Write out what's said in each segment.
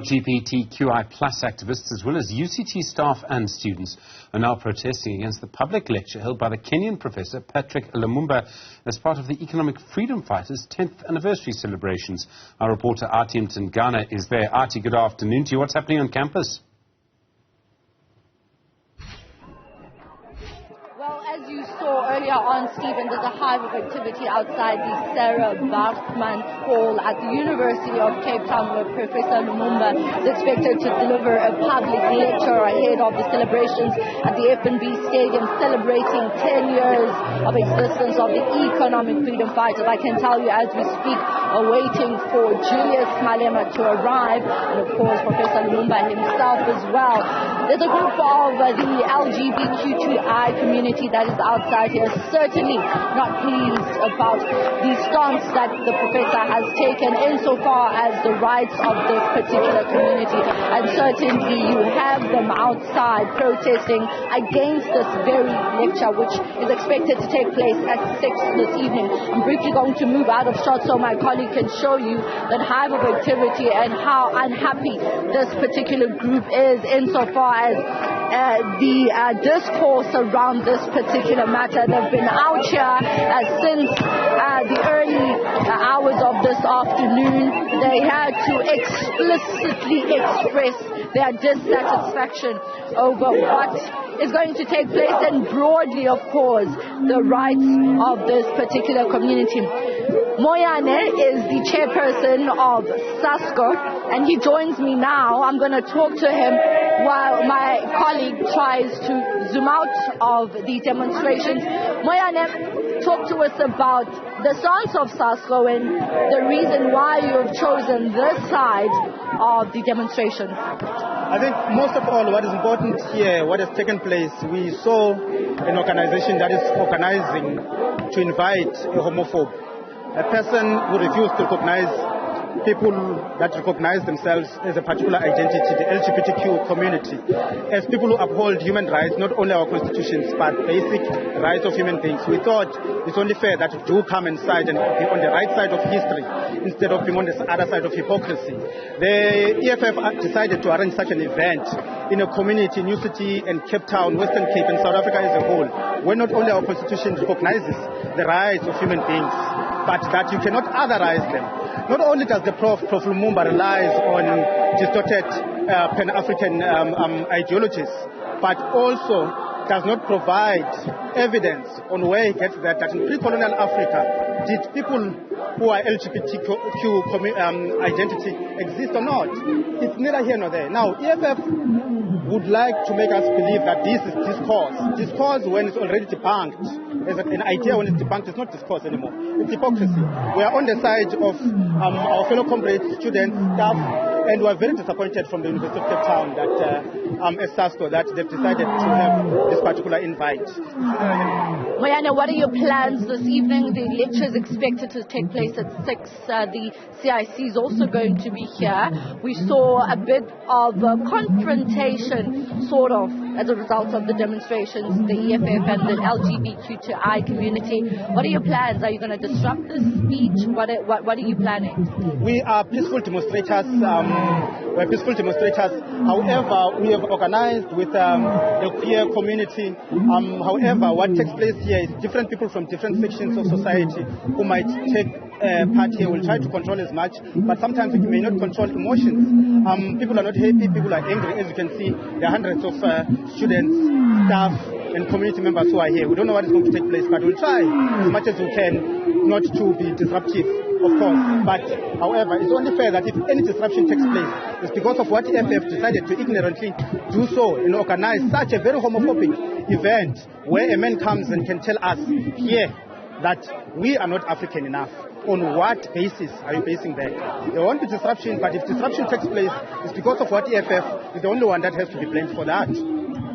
LGBTIQA plus activists as well as UCT staff and students are now protesting against the public lecture held by the Kenyan professor Patrick Lumumba as part of the Economic Freedom Fighters' 10th anniversary celebrations. Our reporter Athi Mtongana is there. Athi, good afternoon to you. What's happening on campus? Well, as you saw earlier on, Stephen, there's a hive of activity outside the Sarah Baartman Hall at the University of Cape Town, where Professor Lumumba is expected to deliver a public lecture ahead of the celebrations at the F&B Stadium, celebrating 10 years of existence of the Economic Freedom Fighters. I can tell you, as we speak, waiting for Julius Malema to arrive, and of course Professor Lumumba himself as well. There's a group of the LGBTIQA community that is outside here, certainly not pleased about the stance that the professor has taken insofar as the rights of this particular community. And certainly you have them outside protesting against this very lecture, which is expected to take place at 6 this evening. I'm briefly going to move out of shot so my colleague can show you that hive of activity and how unhappy this particular group is insofar as the discourse around this particular matter. They've been out here since the early hours of this afternoon. They had to explicitly express their dissatisfaction over what is going to take place and broadly, of course, the rights of this particular community. Moyane is the chairperson of SASCO, and he joins me now. I'm going to talk to him while my colleague tries to zoom out of the demonstrations. Moyane, talk to us about the stance of SASCO and the reason why you have chosen this side of the demonstrations. I think most of all, what is important here, what has taken place, we saw an organization that is organizing to invite a homophobe, a person who refused to recognize people that recognize themselves as a particular identity, the LGBTQ community, as people who uphold human rights, not only our constitutions, but basic rights of human beings. We thought it's only fair that you do come inside and be on the right side of history instead of being on the other side of hypocrisy. The EFF decided to arrange such an event in a community, New City and Cape Town, Western Cape and South Africa as a whole, where not only our constitution recognizes the rights of human beings, but that you cannot otherize them. Not only does the Prof Lumumba relies on distorted Pan-African ideologies, but also does not provide evidence on where he gets that in pre-colonial Africa, did people who are LGBTQ identity exist or not? It's neither here nor there. Now, EFF would like to make us believe that this is discourse. Discourse, when it's already debunked, as an idea when it's debunked, it's not discourse anymore. It's hypocrisy. We are on the side of our fellow comrades, students, staff, and we are very disappointed from the University of Cape Town that, as SASCO, that they've decided to have this particular invite. Moyane, what are your plans this evening? The lecture is expected to take place at 6. The CIC is also going to be here. We saw a bit of a confrontation, sort of, as a result of the demonstrations, the EFF and the LGBTQI community. What are your plans? Are you going to disrupt this speech? What are you planning? We are peaceful demonstrators. However, we have organized with the queer community. However, what takes place here is different people from different sections of society who might take part here will try to control as much, but sometimes we may not control emotions. People are not happy, people are angry. As you can see, there are hundreds of students, staff, and community members who are here. We don't know what is going to take place, but we'll try as much as we can not to be disruptive, of course. But, however, it's only fair that if any disruption takes place, it's because of what EFF decided to ignorantly do so and organize such a very homophobic event where a man comes and can tell us here that we are not African enough. On what basis are you basing that? There won't be disruption, but if disruption takes place, it's because of what EFF is the only one that has to be blamed for that.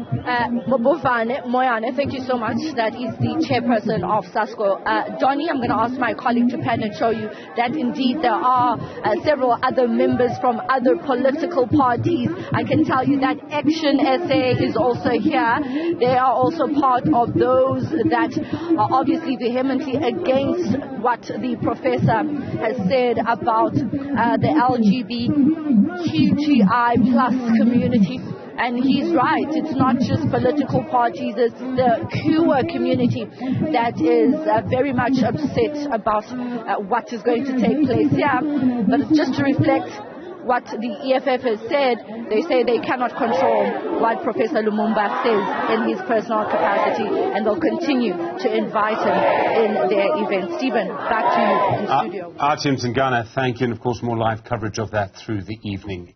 Mobovane Moyane, thank you so much. That is the chairperson of SASCO. Donnie, I'm going to ask my colleague to pan and show you that indeed there are several other members from other political parties. I can tell you that Action SA is also here. They are also part of those that are obviously vehemently against what the professor has said about the LGBTIQA plus community. And he's right, it's not just political parties, it's the queer community that is very much upset about what is going to take place here. But just to reflect what the EFF has said, they say they cannot control what Professor Lumumba says in his personal capacity, and they'll continue to invite him in their event. Stephen, back to you in studio. Athi Mtongana, thank you, and of course more live coverage of that through the evening.